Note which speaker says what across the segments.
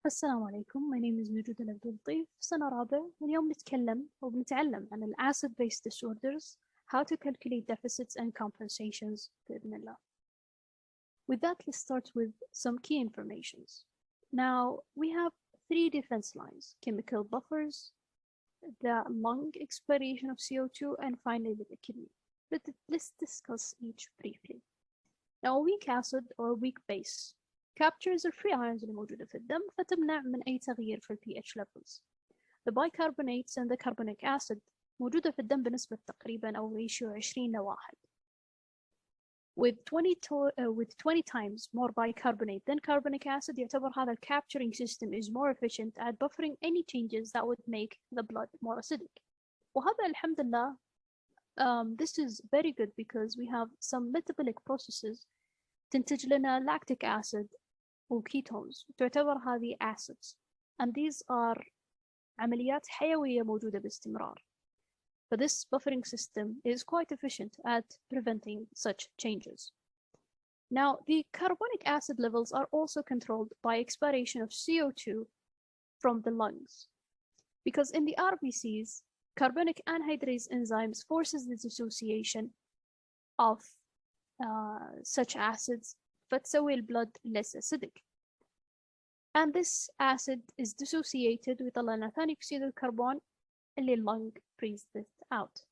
Speaker 1: السلام عليكم. My name is Nujud alabdullatif. سنة رابع واليوم بنتعلم عن ال acid based disorders, how to calculate deficits and compensations بإذن الله. With that, let's start with some key informations. Now, we have three defense lines: chemical buffers, the lung expiration of CO2, and finally the kidney. Let's discuss each briefly. Now, a weak acid or weak base captures the free ions اللي موجودة في الدم فتمنع من أي تغيير في ال pH levels. The bicarbonates and the carbonic acid موجودة في الدم بنسبة تقريبا أو ratio 20:1. With 20 times more bicarbonate than carbonic acid, يعتبر هذا capturing system is more efficient at buffering any changes that would make the blood more acidic. وهذا الحمد لله this is very good because we have some metabolic processes تنتج لنا lactic acid وكيتونز تعتبر هذه acids, and these are عمليات حيوية موجودة باستمرار. But this buffering system is quite efficient at preventing such changes. Now, the carbonic acid levels are also controlled by expiration of CO2 from the lungs, because in the RBCs, carbonic anhydrase enzymes forces the dissociation of such acids فتسوي البلد less acidic. And this acid is dissociated ويطلع ثاني أكسيد الكربون اللي lung breathes it out.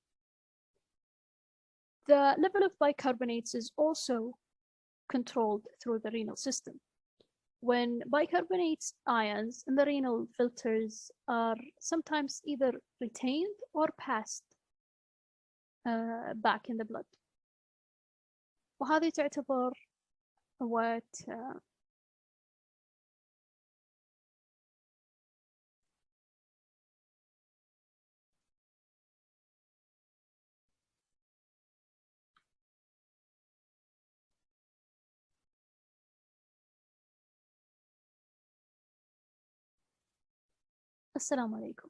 Speaker 1: The level of bicarbonates is also controlled through the renal system. When bicarbonate ions in the renal filters are sometimes either retained or passed back in the blood. وهذه تعتبر what السلام عليكم.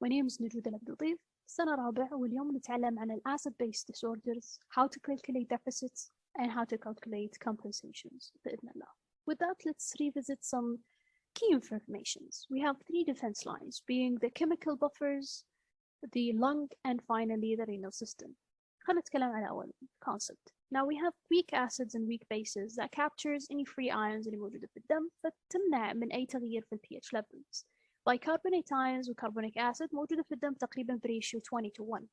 Speaker 1: My name is Nujud alabdullatif. سنة رابع واليوم نتعلم عن ال acid based disorders, how to calculate deficits and how to calculate compensations بإذن الله. With that, let's revisit some key informations. We have three defense lines, being the chemical buffers, the lung, and finally the renal system. خلينا نتكلم على أول concept. Now we have weak acids and weak bases that captures any free ions اللي موجودة في الدم فتمنع من أي تغيير في ال pH levels. Bicarbonate ions وcarbonic acid موجودة في الدم تقريبا ratio 20:1,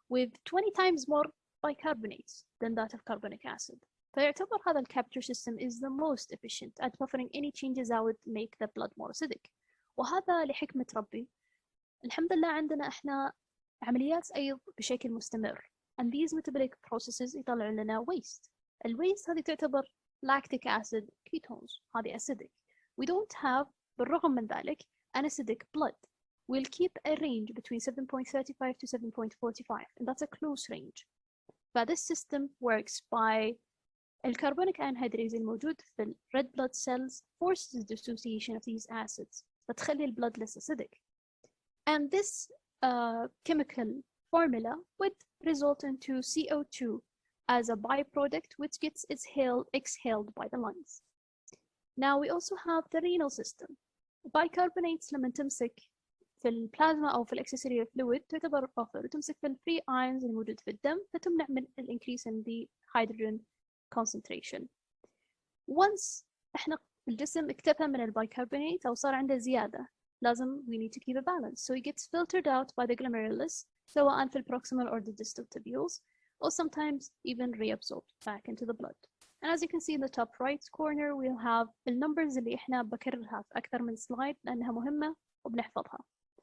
Speaker 1: with 20 times more bicarbonates than that of carbonic acid. فيعتبر هذا capture system is the most efficient at buffering any changes that would make the blood more acidic. وهذا لحكمة ربي. الحمد لله عندنا احنا عمليات أيض بشكل مستمر. And these metabolic processes يطلعون لنا waste. الwaste هذه تعتبر lactic acid ketones. هذه acidic. We don't have بالرغم من ذلك acidic blood. We'll keep a range between 7.35 to 7.45, and that's a close range. But this system works by الكربونيك anhydrase الموجود في ال red blood cells forces the dissociation of these acids فتخلي ال blood less acidic. And this chemical formula would result into CO2 as a byproduct which gets exhaled by the lungs. Now we also have the renal system. Bicarbonates لما تمسك في البلازما أو في الأكسسوري فلويد تعتبر buffer وتمسك في الفري ions الموجود في الدم فتمنع من increase in the hydrogen concentration. Once إحنا الجسم اكتفى من البيكربونات أو صار عنده زيادة لازم we need to keep a balance, so it gets filtered out by the glomerulus سواء في proximal or the distal tubules, or sometimes even reabsorbed back into the blood. And as you can see in the top right corner we'll have the numbers اللي إحنا بكررها في أكثر من سلايد لأنها مهمة وبنحفظها.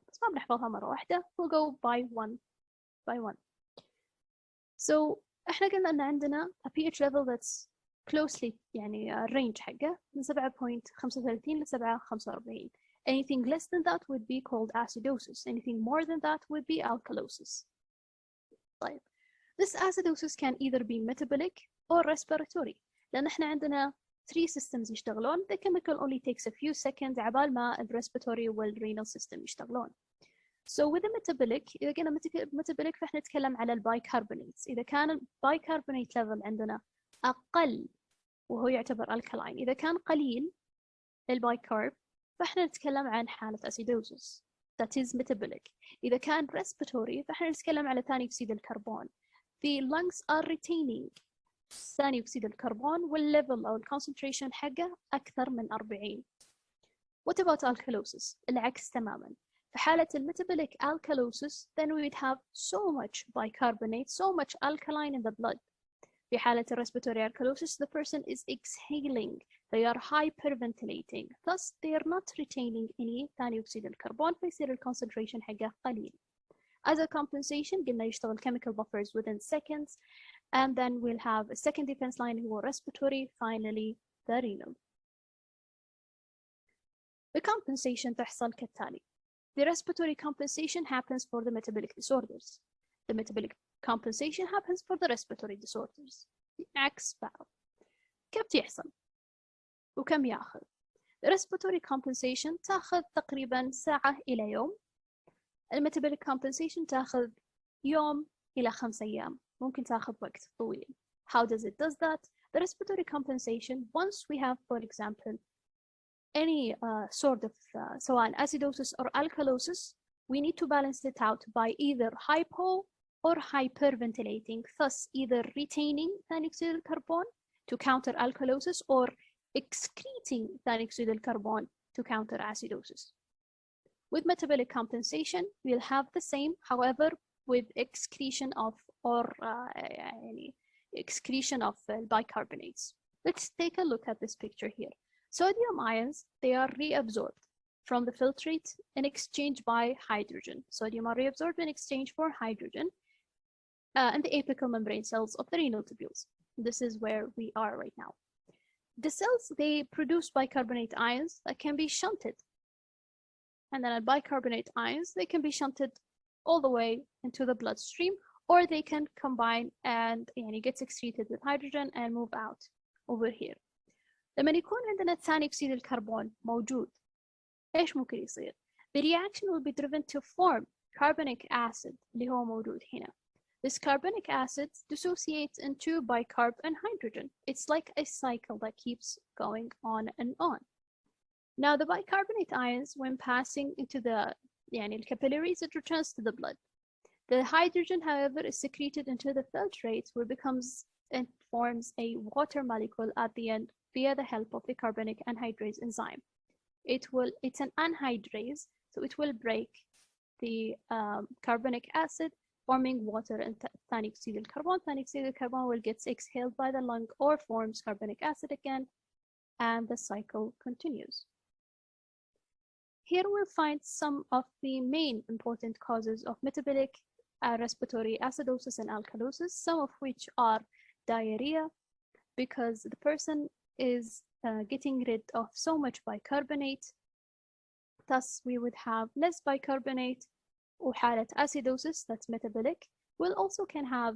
Speaker 1: بس ما بنحفظها مرة واحدة. We'll go by one. So إحنا قلنا أن عندنا a pH level that's closely يعني range حقه من 7.35 ل 7.45. Anything less than that would be called acidosis. Anything more than that would be alkalosis. طيب. This acidosis can either be metabolic or respiratory. لأن إحنا عندنا 3 systems يشتغلون. The chemical only takes a few seconds عبال ما ال respiratory وال renal system يشتغلون. So with the metabolic, إذا كان metabolic فإحنا نتكلم على البيكربونات. إذا كان البيكربونات level عندنا أقل وهو يعتبر alkaline. إذا كان قليل البيكارب فإحنا نتكلم عن حالة acidosis that is metabolic. إذا كان respiratory فإحنا نتكلم على ثاني أكسيد الكربون. The lungs are retaining ثاني أكسيد الكربون والليفل أو الكونسنتريشن حقه أكثر من 40. What about alkalosis؟ العكس تماما. في حالة metabolic alkalosis then we'd have so much bicarbonate, so much alkaline in the blood. في حالة respiratory alkalosis, the person is exhaling, they are hyperventilating, thus they are not retaining any ثاني أكسيد الكربون فيصير الكونسنتريشن حقه قليل. As a compensation قلنا يشتغل chemical buffers within seconds, and then we'll have a second defense line هو respiratory, finally the renal. The compensation تحصل كالتالي. The respiratory compensation happens for the metabolic disorders. The metabolic compensation happens for the respiratory disorders. عكس بعض. كيف يحصل؟ وكم ياخذ؟ The respiratory compensation تاخذ تقريبا ساعة إلى يوم. الميتابوليك compensation تاخذ يوم إلى 5 أيام. ممكن تاخذ وقت طويل. How does it does that? The respiratory compensation, once we have, for example, any sort of سواء acidosis or alkalosis, we need to balance it out by either hypo or hyperventilating, thus either retaining ثاني أكسيد الكربون to counter alkalosis or excreting ثاني أكسيد الكربون to counter acidosis. With metabolic compensation, we'll have the same, however, with excretion of bicarbonates. Let's take a look at this picture here. Sodium ions, they are reabsorbed from the filtrate in exchange by hydrogen. Sodium are reabsorbed in exchange for hydrogen in the apical membrane cells of the renal tubules. This is where we are right now. The cells, they produce bicarbonate ions that can be shunted. And then bicarbonate ions, they can be shunted all the way into the bloodstream, or they can combine and يعني gets excreted with hydrogen and move out over here. لما يكون عندنا ثاني أكسيد الكربون موجود، إيش ممكن يصير؟ The reaction will be driven to form carbonic acid اللي هو موجود هنا. This carbonic acid dissociates into bicarb and hydrogen. It's like a cycle that keeps going on and on. Now the bicarbonate ions, when passing into the capillaries, it returns to the blood. The hydrogen, however, is secreted into the filtrate where it forms a water molecule at the end via the help of the carbonic anhydrase enzyme. It's an anhydrase, so it will break the carbonic acid, forming water and ثاني أكسيد الكربون. ثاني أكسيد الكربون will get exhaled by the lung or forms carbonic acid again, and the cycle continues. Here we'll find some of the main important causes of metabolic respiratory acidosis and alkalosis, some of which are diarrhea, because the person is getting rid of so much bicarbonate. Thus, we would have less bicarbonate, وحالة acidosis, that's metabolic. We'll also can have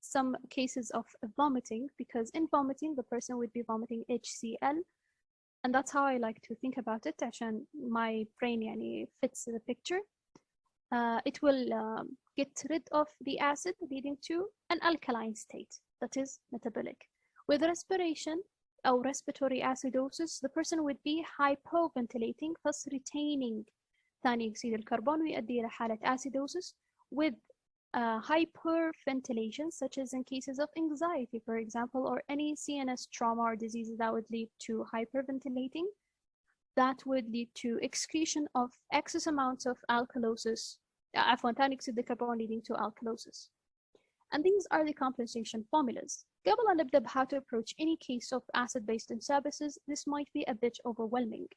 Speaker 1: some cases of vomiting, because in vomiting, the person would be vomiting HCl. And that's how I like to think about it, عشان my brain fits the picture. It will get rid of the acid, leading to an alkaline state, that is metabolic. With respiration or respiratory acidosis, the person would be hypoventilating, thus retaining ثاني أكسيد الكربون ويؤدي إلى حالة acidosis. With hyperventilation, such as in cases of anxiety, for example, or any CNS trauma or diseases that would lead to hyperventilating, that would lead to excretion of excess amounts of alkalosis, عفوا ثاني أكسيد الكربون leading to alkalosis. And these are the compensation formulas. قبل أن نبدأ how to approach any case of acid-based disturbances, this might be a bit overwhelming.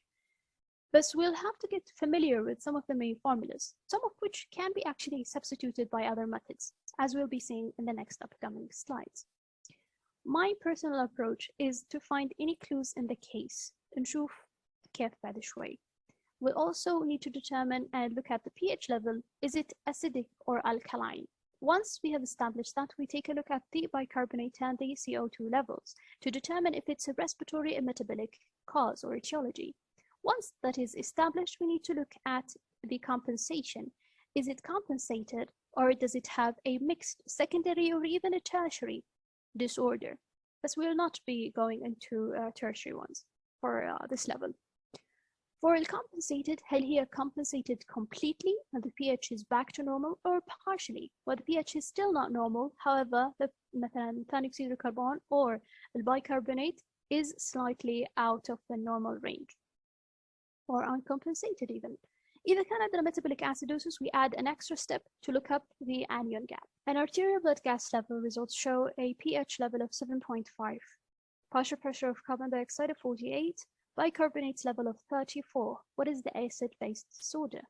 Speaker 1: But we'll have to get familiar with some of the main formulas, some of which can be actually substituted by other methods, as we'll be seeing in the next upcoming slides. My personal approach is to find any clues in the case. نشوف كيف بعد شوي. We'll also need to determine and look at the pH level. Is it acidic or alkaline? Once we have established that, we take a look at the bicarbonate and the CO2 levels to determine if it's a respiratory and metabolic cause or etiology. Once that is established, we need to look at the compensation. Is it compensated, or does it have a mixed secondary or even a tertiary disorder? Thus, we will not be going into tertiary ones for this level. For compensated, هل هي compensated completely and the pH is back to normal, or partially where the pH is still not normal, however the مثلا ثاني أكسيد الكربون or bicarbonate is slightly out of the normal range or uncompensated even. إذا كان عندنا metabolic acidosis, we add an extra step to look up the anion gap. An arterial blood gas level results show a pH level of 7.5, partial pressure of carbon dioxide of 48, bicarbonate level of 34. What is the acid-base disorder?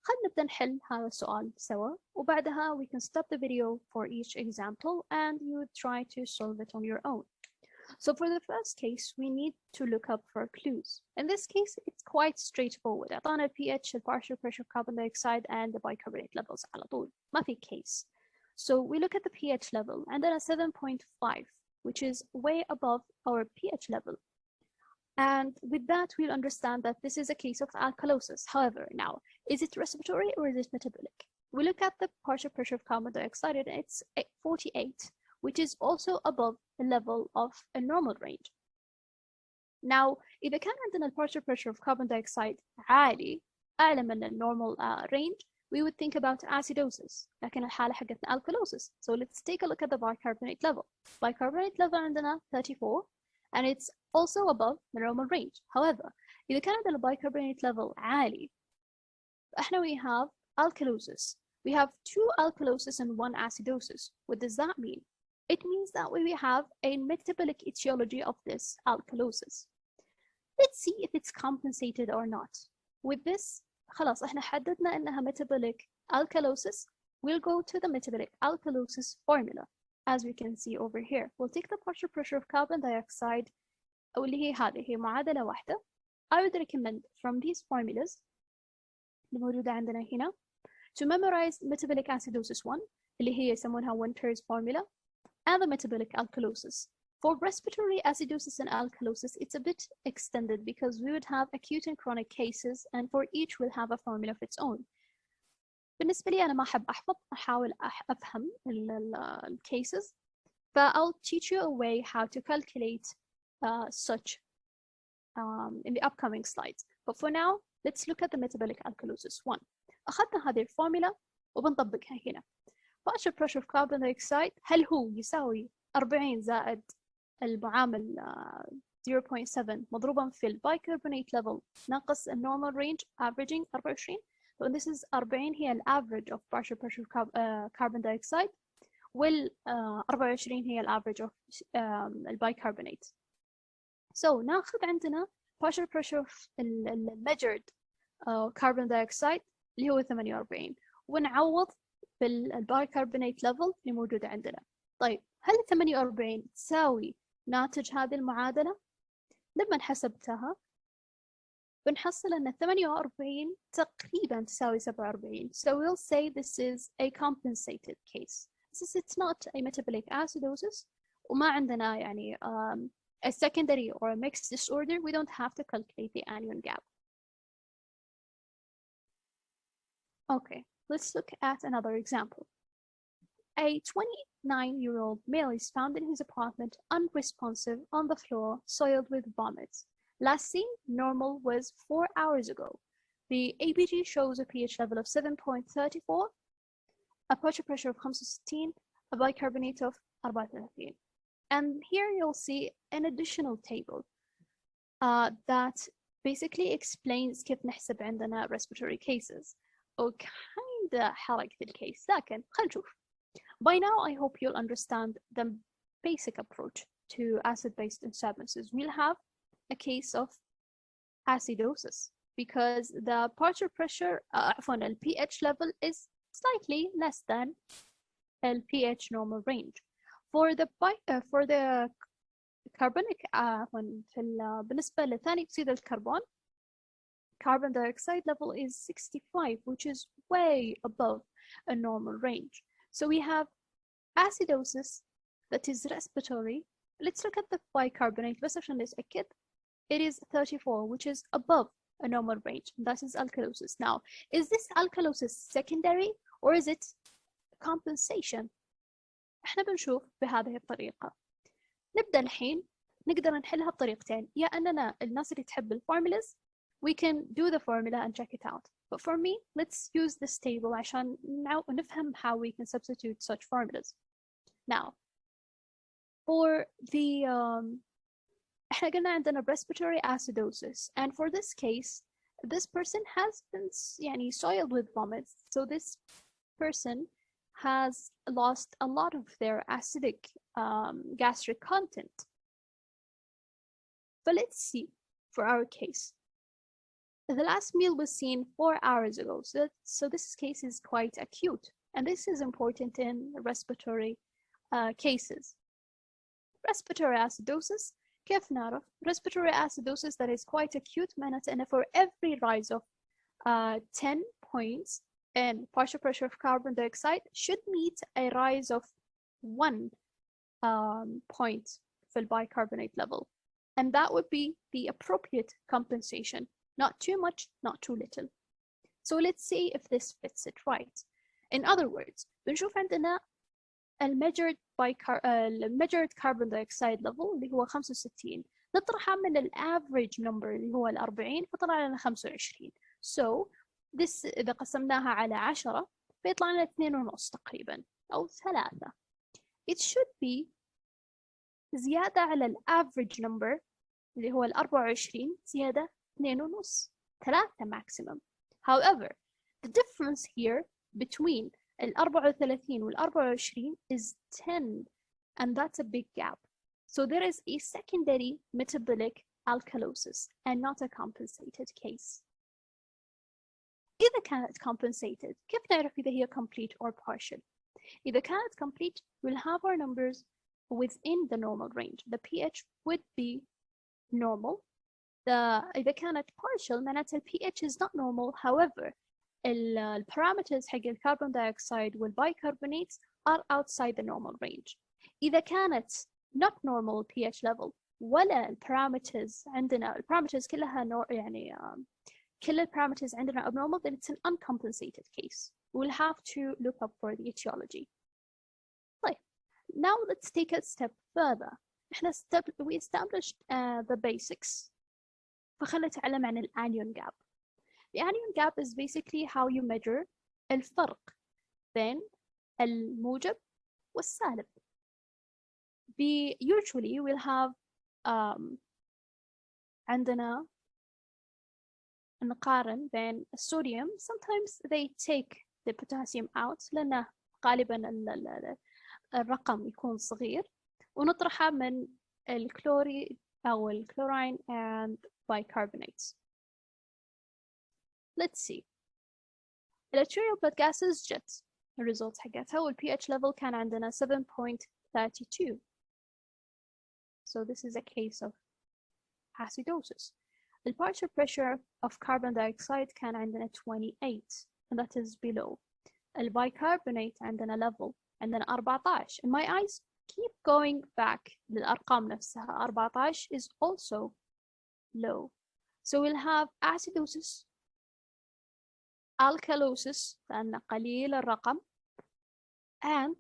Speaker 1: خلنا نبدأ نحل هذا السؤال سوا وبعدها we can stop the video for each example and you would try to solve it on your own. So for the first case, we need to look up for clues. In this case, it's quite straightforward. أعطانا pH, partial pressure of carbon dioxide, and the bicarbonate levels على طول. ما في case. So we look at the pH level and then a 7.5, which is way above our pH level. And with that, we'll understand that this is a case of alkalosis. However, now, is it respiratory or is it metabolic? We look at the partial pressure of carbon dioxide and it's 48, which is also above the level of a normal range. Now, إذا كان عندنا partial pressure of carbon dioxide عالي أعلى من normal range, we would think about acidosis. لكن الحالة حقتنا alkalosis. So let's take a look at the bicarbonate level. Bicarbonate level عندنا 34, and it's also above the normal range. However, إذا كان عندنا bicarbonate level عالي, فإحنا we have alkalosis. We have 2 alkalosis and 1 acidosis. What does that mean? It means that we have a metabolic etiology of this alkalosis. Let's see if it's compensated or not. With this, خلاص احنا حددنا انها metabolic alkalosis. We'll go to the metabolic alkalosis formula. As we can see over here, we'll take the partial pressure of carbon dioxide, أو اللي هي هذه هي معادلة واحدة. I would recommend from these formulas اللي موجودة عندنا هنا to memorize metabolic acidosis 1 اللي هي يسمونها Winter's formula, and the metabolic alkalosis. For respiratory acidosis and alkalosis, it's a bit extended because we would have acute and chronic cases, and for each we'll have a formula of its own. بالنسبة لي أنا ما أحب أحفظ، أحاول أفهم ال cases. But I'll teach you a way how to calculate such in the upcoming slides. But for now, let's look at the metabolic alkalosis 1. أخذنا هذه الفورمولا وبنطبقها هنا. partial pressure of carbon dioxide هل هو يساوي 40 زائد المعامل 0.7 مضروبا في البايكربونات level ناقص النورمال range averaging 24. So this is 40 هي average of partial pressure of carbon dioxide وال 24 هي average of البايكربونات. So ناخذ عندنا partial pressure of measured carbon dioxide اللي هو 48 ونعوض بالبايكربونات level اللي موجودة عندنا. طيب هل 48 تساوي ناتج هذه المعادلة؟ لما حسبتها بنحصل أن 48 تقريبا تساوي 47. So we'll say this is a compensated case. Since it's not a metabolic acidosis وما عندنا يعني a secondary or a mixed disorder, we don't have to calculate the anion gap. Okay, let's look at another example. A 29-year-old male is found in his apartment unresponsive on the floor, soiled with vomit. Last seen normal was 4 hours ago. The ABG shows a pH level of 7.34, a partial pressure of 65, a bicarbonate of 34. And here you'll see an additional table that basically explains كيف نحسب عندنا respiratory cases. أو kind of حركة الكيس، لكن خلينا نشوف. By now, I hope you'll understand the basic approach to acid-base disturbances. We'll have a case of acidosis because the partial pressure, the pH level is slightly less than the pH normal range. For the carbonic بالنسبة لثاني أكسيد الكربون, carbon dioxide level is 65, which is way above a normal range. So we have acidosis that is respiratory. Let's look at the bicarbonate بس عشان نتأكد. It is 34, which is above a normal range. That is alkalosis. Now, is this alkalosis secondary or is it compensation? احنا بنشوف بهذه الطريقة. نبدأ الحين نقدر نحلها بطريقتين، يا أننا الناس اللي تحب الفورمولاز we can do the formula and check it out. But for me, let's use this table عشان نفهم how we can substitute such formulas. Now, for the احنا قلنا عندنا respiratory acidosis, and for this case, this person has been يعني soiled with vomits, so this person has lost a lot of their acidic gastric content. But let's see for our case. The last meal was seen 4 hours ago, so this case is quite acute, and this is important in respiratory cases. Respiratory acidosis, كيف نعرف؟ Respiratory acidosis that is quite acute معناته أن for every rise of 10 points in partial pressure of carbon dioxide should meet a rise of 1 point في bicarbonate level, and that would be the appropriate compensation. Not too much, not too little. So let's see if this fits it right. In other words, بنشوف عندنا measured carbon dioxide level اللي هو 65 نطرحها من average number اللي هو 40 فطلع لنا 25. So this إذا قسمناها على 10 بيطلع لنا 2.5 تقريبا أو 3. It should be زيادة على average number اللي هو 24 زيادة 2.5 3 maximum. However, the difference here between 34 وال 24 is 10, and that's a big gap. So there is a secondary metabolic alkalosis and not a compensated case. إذا كانت compensated, كيف نعرف إذا هي complete or partial? إذا كانت complete, we'll have our numbers within the normal range. The pH would be normal. إذا كانت partial معناتها pH is not normal. However, the parameters حق الكربون dioxide والبيكربونات are outside the normal range. إذا كانت not normal pH level ولا parameters عندنا parameters كلها يعني كل parameters عندنا abnormal, then it's an uncompensated case. We'll have to look up for the etiology. طيب, now let's take a step further. We established the basics. فخلنا نتعلم عن Anion gap. The Anion gap is basically how you measure الفرق بين الموجب والسالب. Usually we'll have عندنا نقارن بين الصوديوم. Sometimes they take the potassium out لأنه غالبا الرقم يكون صغير ونطرحه من الكلوري أو الكلورين and bicarbonates. Let's see. Arterial blood gases jet. الريزولت حقتها والpH level كان عندنا 7.32. So this is a case of acidosis. The partial pressure of carbon dioxide كان عندنا 28, and that is below. The bicarbonate عندنا level عندنا 14. And my eyes keep going back للأرقام نفسها. 14 is also low. So we'll have acidosis, alkalosis لأن قليل الرقم, and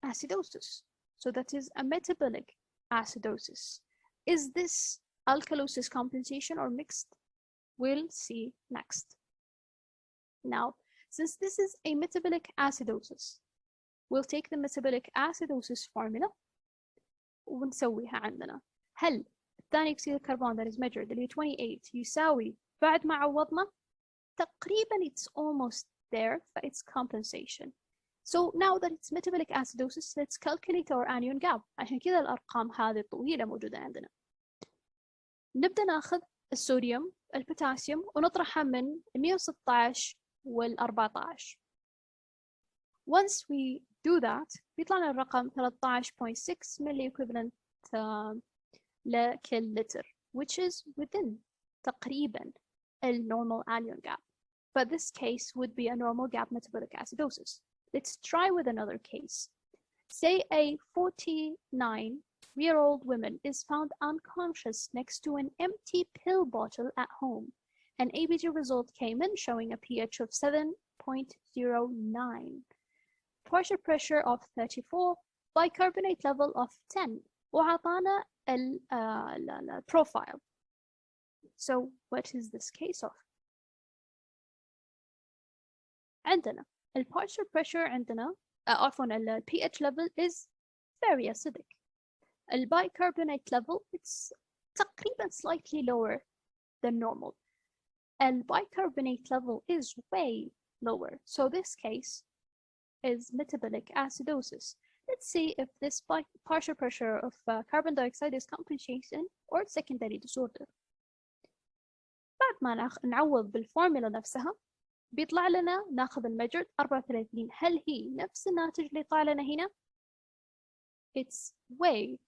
Speaker 1: acidosis. So that is a metabolic acidosis. Is this alkalosis compensation or mixed? We'll see next. Now, since this is a metabolic acidosis, we'll take the metabolic acidosis formula ونسويها عندنا. هل ثاني أكسيد الكربون that is measured اللي 28 يساوي بعد ما عوضنا؟ تقريبا it's almost there, but it's compensation. So now that it's metabolic acidosis, let's calculate our anion gap. عشان كذا الأرقام هذه الطويلة موجودة عندنا. نبدأ ناخذ الصوديوم البوتاسيوم ونطرحها من 116 وال 14. Once we do that, بيطلع لنا الرقم 13.6 milli equivalent لكل لتر, which is within تقريبا normal anion gap. But this case would be a normal gap metabolic acidosis. Let's try with another case. Say a 49-year-old woman is found unconscious next to an empty pill bottle at home. An ABG result came in showing a pH of 7.09, partial pressure of 34, bicarbonate level of 10, وعطانا البروفايل. So what is this case of? عندنا partial pressure عندنا عفوا pH level is very acidic. Bicarbonate level, it's تقريبا slightly lower than normal. Bicarbonate level is way lower. So this case is metabolic acidosis. Let's see if this partial pressure of carbon dioxide is compensation or secondary disorder. بعد ما نعوض بالفورمولا نفسها بيطلع لنا ناخذ المجرد 34. هل هي نفس الناتج اللي طلع لنا هنا؟ It's way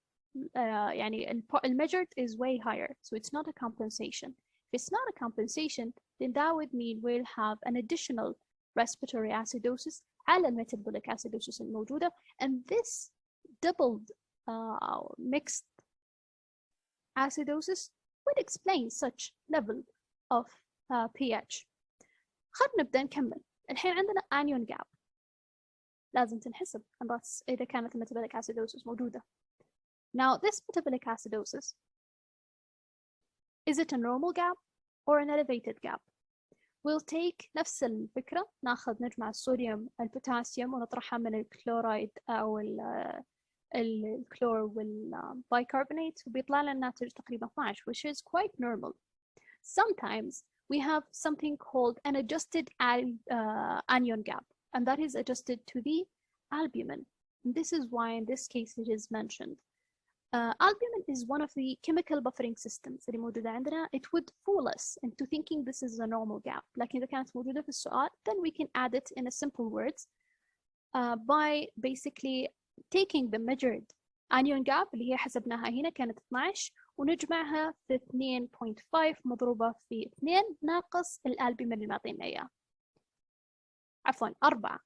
Speaker 1: يعني المجرد is way higher, so it's not a compensation. If it's not a compensation, then that would mean we'll have an additional respiratory acidosis على metabolic acidosis الموجودة, and this doubled mixed acidosis would explain such level of pH. خلنا نبدأ نكمل. الحين عندنا anion gap لازم تنحسب unless إذا كانت metabolic acidosis موجودة. Now this metabolic acidosis, is it a normal gap or an elevated gap? We'll take نفس الفكرة, نجمع الصوديوم البوتاسيوم ونطرحها من الكلورايد أو الكلور والبيكربونات وبيطلع لنا الناتج تقريبا 12, which is quite normal. Sometimes we have something called an adjusted anion gap, and that is adjusted to the albumin. And this is why in this case it is mentioned. Albumin is one of the chemical buffering systems اللي موجودة عندنا. It would fool us into thinking this is a normal gap. لكن إذا كانت موجودة في السؤال, then we can add it in a simple words by basically taking the measured anion gap اللي هي حسبناها هنا كانت 12 ونجمعها في 2.5 مضروبة في 2 ناقص الألبومين اللي معطينا إياه. عفوا 4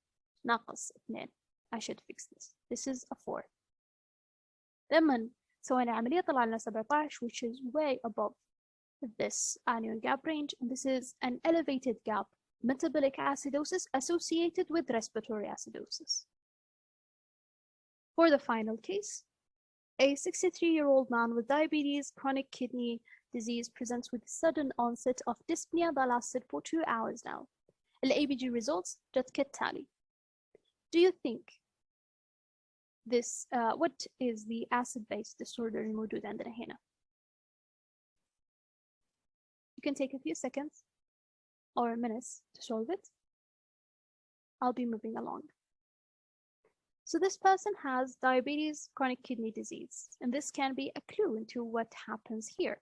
Speaker 1: ناقص 2. I should fix this. This is a 4. لما سوينا عملية طلع لنا 17, which is way above this anion gap range, and this is an elevated gap metabolic acidosis associated with respiratory acidosis. For the final case, a 63-year-old man with diabetes, chronic kidney disease presents with sudden onset of dyspnea that lasted for 2 hours now. The ABG results جت كالتالي. Do you think this, what is the acid-base disorder الموجود عندنا هنا? You can take a few seconds or minutes to solve it. I'll be moving along. So this person has diabetes, chronic kidney disease, and this can be a clue into what happens here.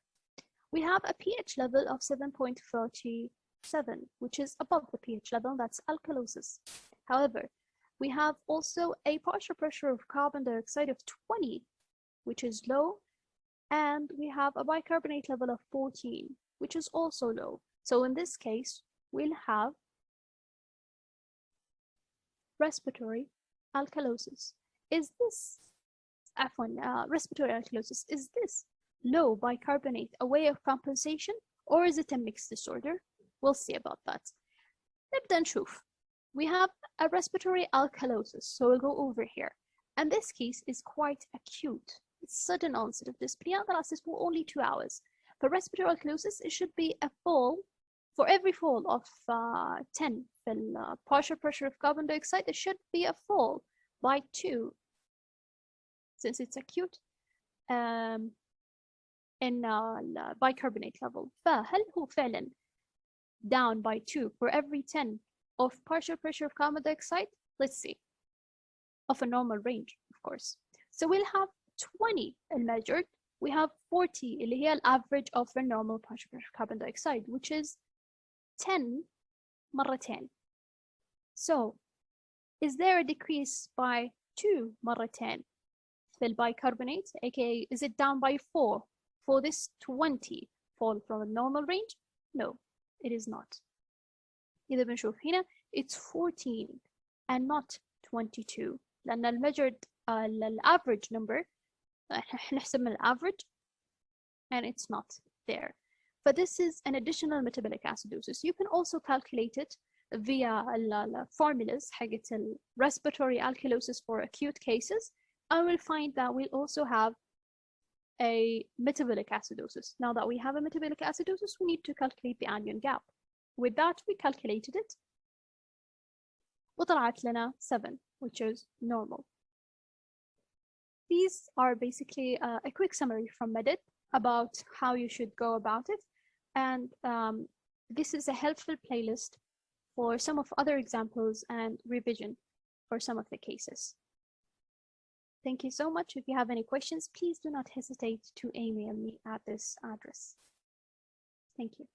Speaker 1: We have a pH level of 7.37, which is above the pH level, that's alkalosis. However, we have also a partial pressure of carbon dioxide of 20, which is low, and we have a bicarbonate level of 14, which is also low. So in this case, we'll have respiratory alkalosis. Is this respiratory alkalosis, is this low bicarbonate a way of compensation or is it a mixed disorder? We'll see about that. نبدأ نشوف. We have a respiratory alkalosis, so we'll go over here. And this case is quite acute. It's sudden onset of dyspnea that lasts for only 2 hours. For respiratory alkalosis, it should be a fall. For every fall of 10 في partial pressure of carbon dioxide, there should be a fall by 2, since it's acute, in bicarbonate level. فهل هو فعلا down by 2 for every 10 of partial pressure of carbon dioxide? Let's see. Of a normal range, of course. So we'll have 20 measured. We have 40 اللي هي average of a normal partial pressure of carbon dioxide, which is 10 مرتين. So, is there a decrease by 2 مرتين في bicarbonate, aka is it down by 4 for this 20 fall from a normal range? No, it is not. إذا بنشوف هنا it's 14 and not 22 لأن الميجرد average number نحسب من average and it's not there. But this is an additional metabolic acidosis. You can also calculate it via formulas حقت respiratory alkalosis for acute cases, and we'll find that we'll also have a metabolic acidosis. Now that we have a metabolic acidosis, we need to calculate the anion gap. With that, we calculated it. وطلعت لنا 7, which is normal. These are basically a quick summary from Medit about how you should go about it. And this is a helpful playlist for some of other examples and revision for some of the cases. Thank you so much. If you have any questions, please do not hesitate to email me at this address. Thank you.